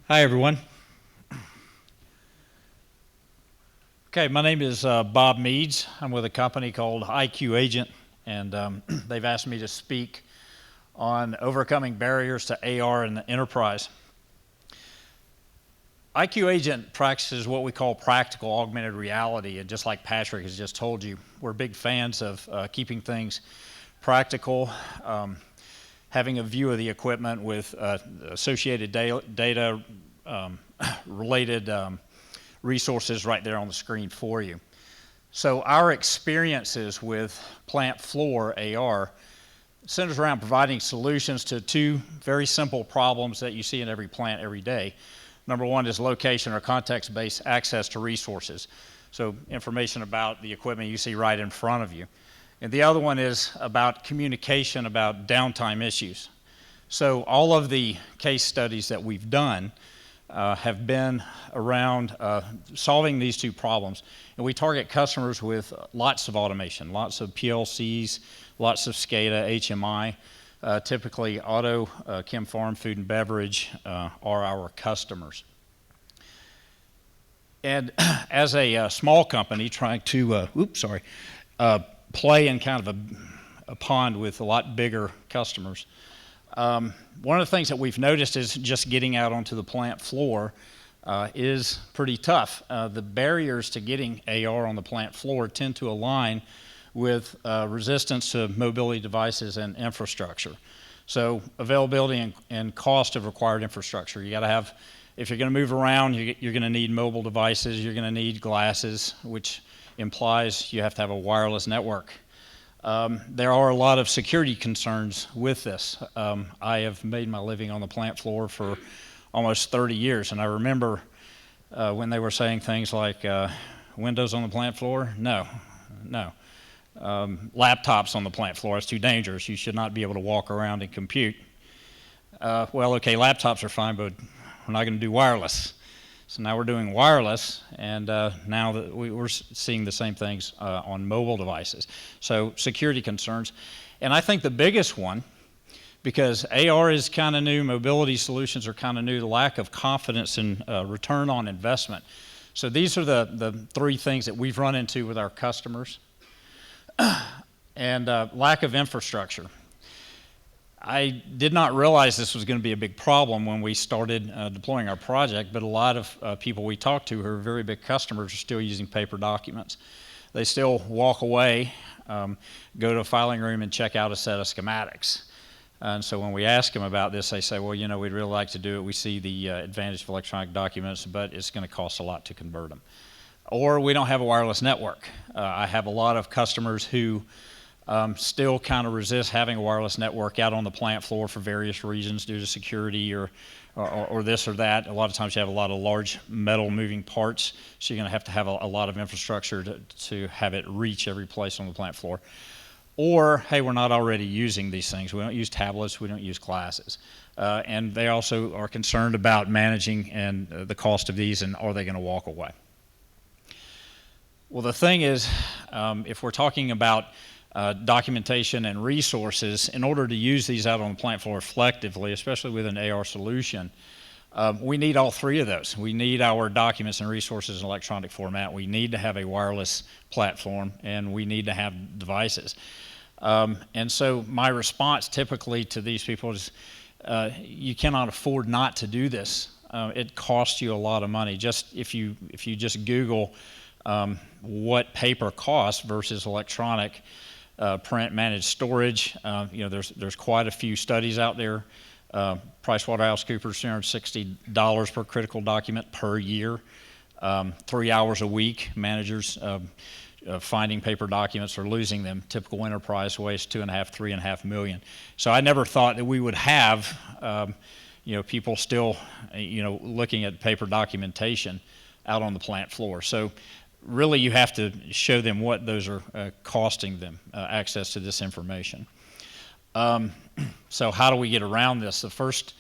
Hi, everyone. Okay, my name is Bob Meads. I'm with a company called iQagent, and they've asked me to speak on overcoming barriers to AR in the enterprise. iQagent practices what we call practical augmented reality, and just like Patrick has just told you, we're big fans of keeping things practical, having a view of the equipment with associated data related resources right there on the screen for you. So our experiences with plant floor AR centers around providing solutions to two very simple problems that you see in every plant every day. Number one is location or context-based access to resources. So information about the equipment you see right in front of you. And the other one is about communication about downtime issues. So all of the case studies that we've done have been around solving these two problems. And we target customers with lots of automation, lots of PLCs, lots of SCADA, HMI. Typically auto, chem farm, food and beverage are our customers. And as a small company trying to, play in kind of a pond with a lot bigger customers, one of the things that we've noticed is just getting out onto the plant floor is pretty tough. The barriers to getting AR on the plant floor tend to align with resistance to mobility devices and infrastructure. So availability and cost of required infrastructure. You got to have, if you're going to move around, you're going to need mobile devices, you're going to need glasses, which implies you have to have a wireless network. There are a lot of security concerns with this. I have made my living on the plant floor for almost 30 years, and I remember when they were saying things like windows on the plant floor. No. Laptops on the plant floor, it's too dangerous. You should not be able to walk around and compute. Well, okay, laptops are fine, but we're not going to do wireless. So now we're doing wireless, and now that we're seeing the same things on mobile devices. So security concerns. And I think the biggest one, because AR is kind of new, mobility solutions are kind of new, the lack of confidence in return on investment. So these are the three things that we've run into with our customers. And lack of infrastructure. I did not realize this was going to be a big problem when we started deploying our project, but a lot of people we talk to who are very big customers are still using paper documents. They still walk away, go to a filing room and check out a set of schematics. And so when we ask them about this, they say, well, you know, we'd really like to do it. We see the advantage of electronic documents, but it's going to cost a lot to convert them. Or we don't have a wireless network. I have a lot of customers who still kind of resist having a wireless network out on the plant floor for various reasons due to security or this or that. A lot of times you have a lot of large metal moving parts, so you're going to have a lot of infrastructure to have it reach every place on the plant floor. Or, hey, we're not already using these things. We don't use tablets, we don't use glasses. And they also are concerned about managing and the cost of these, and are they going to walk away? Well, the thing is, if we're talking about documentation and resources, in order to use these out on the plant floor effectively, especially with an AR solution, we need all three of those. We need our documents and resources in electronic format, we need to have a wireless platform, and we need to have devices. And so my response typically to these people is, you cannot afford not to do this. It costs you a lot of money. Just if you just Google what paper costs versus electronic print managed storage, there's quite a few studies out there. PricewaterhouseCoopers, $360 per critical document per year. 3 hours a week, managers finding paper documents or losing them. Typical enterprise wastes $3.5 million. So I never thought that we would have people still looking at paper documentation out on the plant floor. So really you have to show them what those are costing them, access to this information. So how do we get around this? The first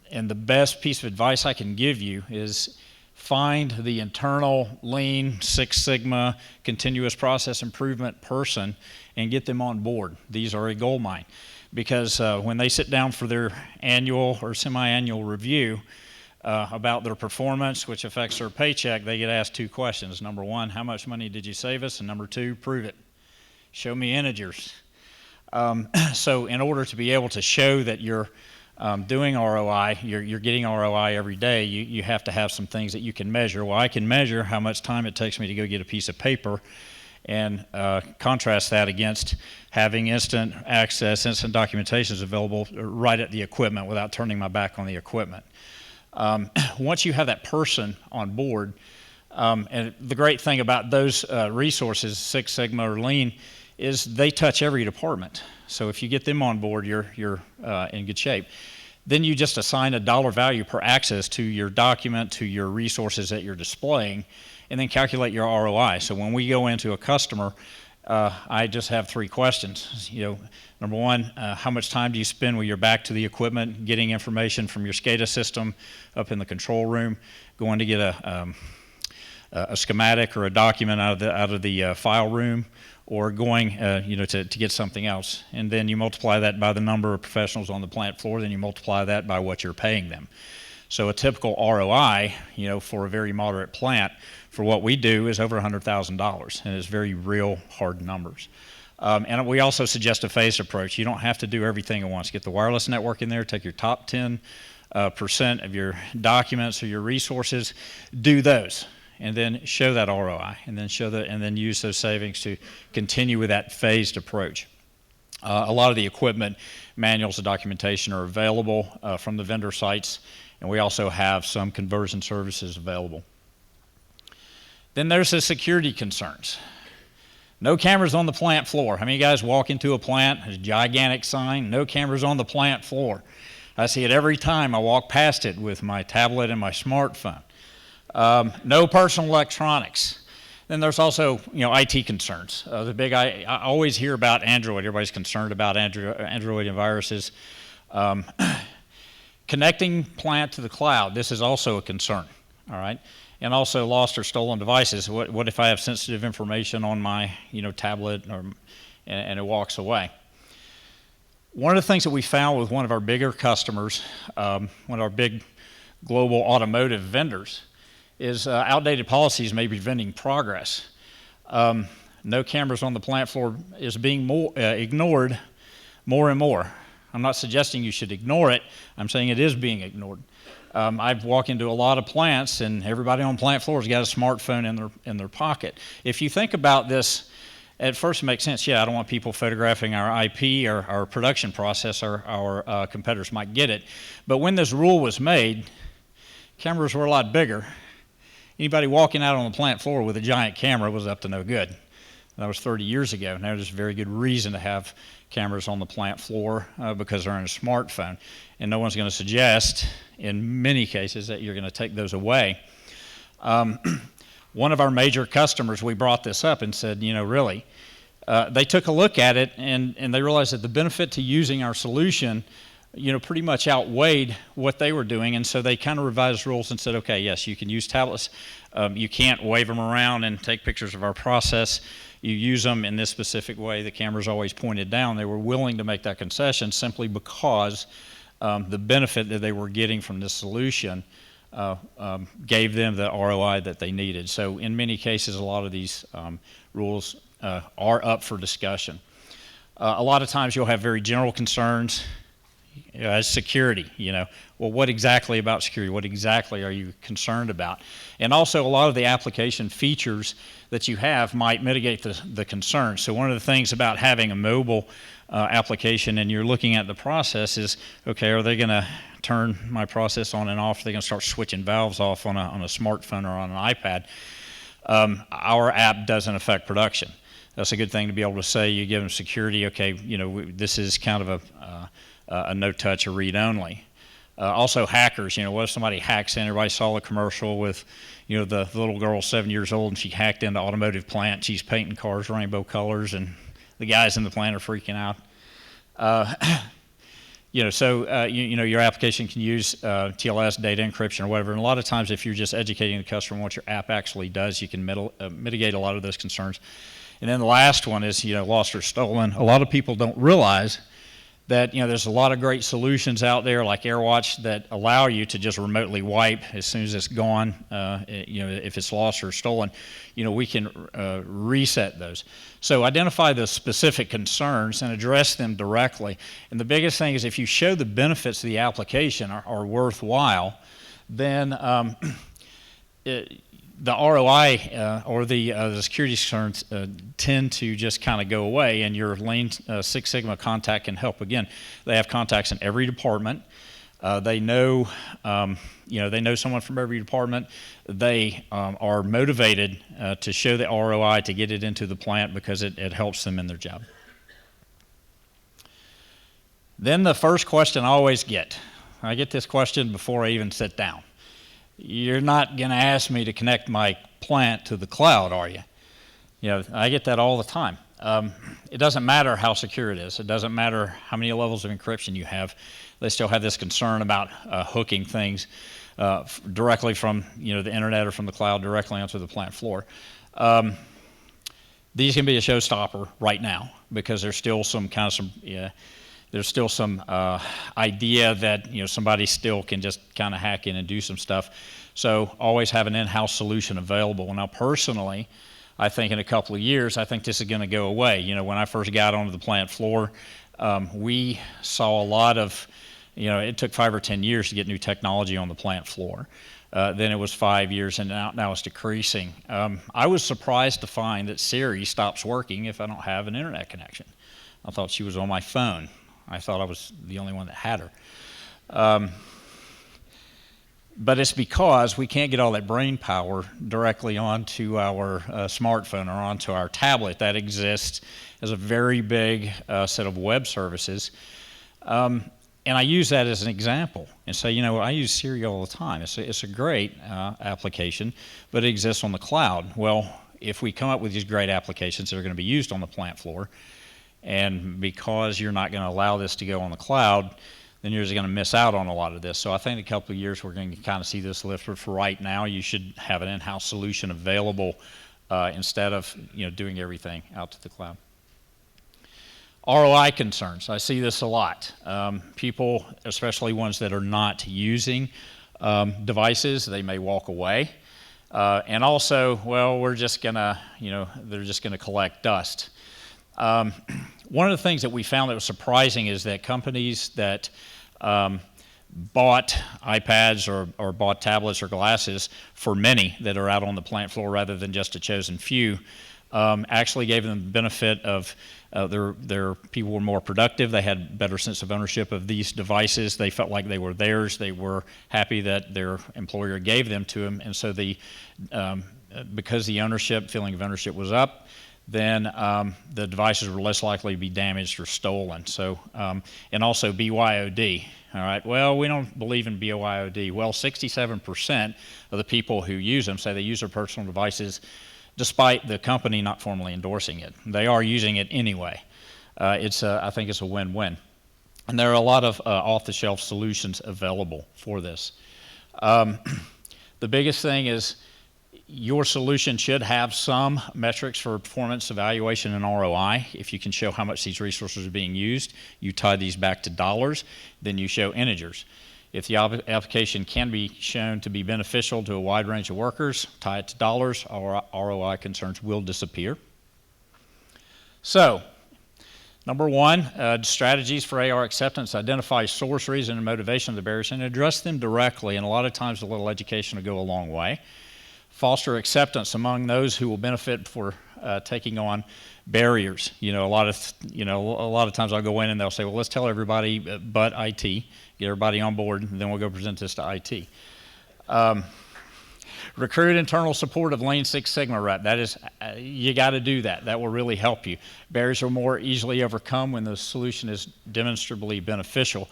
and the best piece of advice I can give you is find the internal Lean, Six Sigma, continuous process improvement person and get them on board. These are a gold mine, because when they sit down for their annual or semi-annual review, about their performance, which affects their paycheck, they get asked 2 questions. Number 1, how much money did you save us? And number 2, prove it. Show me integers. So in order to be able to show that you're doing ROI, you're getting ROI every day, you have to have some things that you can measure. Well, I can measure how much time it takes me to go get a piece of paper and contrast that against having instant access, instant documentations available right at the equipment without turning my back on the equipment. Once you have that person on board, and the great thing about those resources, Six Sigma or Lean, is they touch every department. So if you get them on board, you're in good shape. Then you just assign a dollar value per access to your document, to your resources that you're displaying, and then calculate your ROI. So when we go into a customer, I just have 3 questions. Number 1, how much time do you spend with your back to the equipment, getting information from your SCADA system up in the control room, going to get a schematic or a document out of the file room, or going to get something else. And then you multiply that by the number of professionals on the plant floor, then you multiply that by what you're paying them. So a typical ROI, for a very moderate plant, for what we do is over $100,000, and it's very real hard numbers. And we also suggest a phased approach. You don't have to do everything at once. Get the wireless network in there, take your top 10% of your documents or your resources, do those, and then show that ROI, and then use those savings to continue with that phased approach. A lot of the equipment manuals and documentation are available from the vendor sites, and we also have some conversion services available. Then there's the security concerns. No cameras on the plant floor. How many guys walk into a plant, there's a gigantic sign, no cameras on the plant floor? I see it every time I walk past it with my tablet and my smartphone. No personal electronics. Then there's also, IT concerns. I always hear about Android. Everybody's concerned about Android and viruses. Connecting plant to the cloud. This is also a concern. All right. And also lost or stolen devices. What if I have sensitive information on my tablet and it walks away? One of the things that we found with one of our bigger customers, one of our big global automotive vendors, is outdated policies may be preventing progress. No cameras on the plant floor is being ignored more and more. I'm not suggesting you should ignore it. I'm saying it is being ignored. I've walked into a lot of plants, and everybody on the plant floor has got a smartphone in their pocket. If you think about this, at first it makes sense. Yeah, I don't want people photographing our IP or our production process, or our competitors might get it. But when this rule was made, cameras were a lot bigger. Anybody walking out on the plant floor with a giant camera was up to no good. That was 30 years ago. Now there's a very good reason to have cameras on the plant floor because they're in a smartphone. And no one's going to suggest, in many cases, that you're going to take those away. One of our major customers, we brought this up and said, really, they took a look at it and they realized that the benefit to using our solution pretty much outweighed what they were doing, and so they kind of revised rules and said, okay, yes, you can use tablets. You can't wave them around and take pictures of our process. You use them in this specific way. The camera's always pointed down. They were willing to make that concession simply because the benefit that they were getting from this solution gave them the ROI that they needed. So in many cases, a lot of these rules are up for discussion. A lot of times you'll have very general concerns. As security, well, what exactly about security? What exactly are you concerned about? And also, a lot of the application features that you have might mitigate the concern. So one of the things about having a mobile application and you're looking at the process is, okay, are they going to turn my process on and off? Are they going to start switching valves off on a smartphone or on an iPad? Our app doesn't affect production. That's a good thing to be able to say. You give them security, okay, this is kind of a no-touch or read-only. Also hackers, what if somebody hacks in? Everybody saw the commercial with, the little girl 7 years old, and she hacked into automotive plant. She's painting cars rainbow colors, and the guys in the plant are freaking out. Your application can use TLS, data encryption, or whatever. And a lot of times, if you're just educating the customer on what your app actually does, you can mitigate a lot of those concerns. And then the last one is, lost or stolen. A lot of people don't realize that there's a lot of great solutions out there like AirWatch that allow you to just remotely wipe as soon as it's gone. If it's lost or stolen, we can reset those. So identify the specific concerns and address them directly. And the biggest thing is if you show the benefits of the application are worthwhile, then the ROI or the security concerns tend to just kind of go away, and your Lean Six Sigma contact can help. Again, they have contacts in every department. They know, they know someone from every department. They are motivated to show the ROI to get it into the plant because it helps them in their job. Then the first question I always get, I get this question before I even sit down. You're not going to ask me to connect my plant to the cloud, are you? I get that all the time. It doesn't matter how secure it is. It doesn't matter how many levels of encryption you have. They still have this concern about hooking things directly from the internet or from the cloud directly onto the plant floor. These can be a showstopper right now because there's still some there's still some idea that somebody still can just kind of hack in and do some stuff. So always have an in-house solution available. Now personally, I think in a couple of years, I think this is going to go away. When I first got onto the plant floor, we saw a lot of, it took 5 or 10 years to get new technology on the plant floor. Then it was 5 years, and now it's decreasing. I was surprised to find that Siri stops working if I don't have an internet connection. I thought she was on my phone. I thought I was the only one that had her. But it's because we can't get all that brain power directly onto our smartphone or onto our tablet. That exists as a very big set of web services. And I use that as an example and say, I use Siri all the time. It's a great application, but it exists on the cloud. Well, if we come up with these great applications that are going to be used on the plant floor, and because you're not going to allow this to go on the cloud, then you're just going to miss out on a lot of this. So I think in a couple of years we're going to kind of see this lift, but for right now you should have an in-house solution available instead of doing everything out to the cloud. ROI concerns, I see this a lot. People, especially ones that are not using devices, they may walk away. And also, well, we're just going to, they're just going to collect dust. One of the things that we found that was surprising is that companies that bought iPads or bought tablets or glasses for many that are out on the plant floor rather than just a chosen few actually gave them the benefit of their people were more productive. They had better sense of ownership of these devices. They felt like they were theirs. They were happy that their employer gave them to them. And so because the feeling of ownership was up, then the devices were less likely to be damaged or stolen. So, and also BYOD. All right, well, we don't believe in BYOD. Well, 67% of the people who use them say they use their personal devices despite the company not formally endorsing it. They are using it anyway. I think it's a win-win. And there are a lot of off-the-shelf solutions available for this. The biggest thing is your solution should have some metrics for performance evaluation and ROI. If you can show how much these resources are being used, you tie these back to dollars, then you show integers. If the application can be shown to be beneficial to a wide range of workers, tie it to dollars, our ROI concerns will disappear. So, number one, strategies for AR acceptance: identify source, reason, and motivation of the barriers and address them directly, and a lot of times a little education will go a long way. Foster acceptance among those who will benefit for taking on barriers. A lot of times I'll go in and they'll say, well, let's tell everybody but IT, get everybody on board, and then we'll go present this to IT. Recruit internal support of Lean Six Sigma rep. That is, you got to do that. That will really help you. Barriers are more easily overcome when the solution is demonstrably beneficial.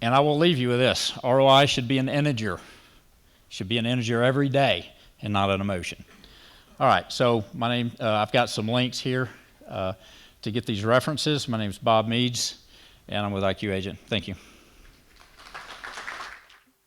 And I will leave you with this: ROI should be an integer. Should be an integer every day, and not an emotion. All right, so I've got some links here to get these references. My name is Bob Meads, and I'm with iQagent. Thank you.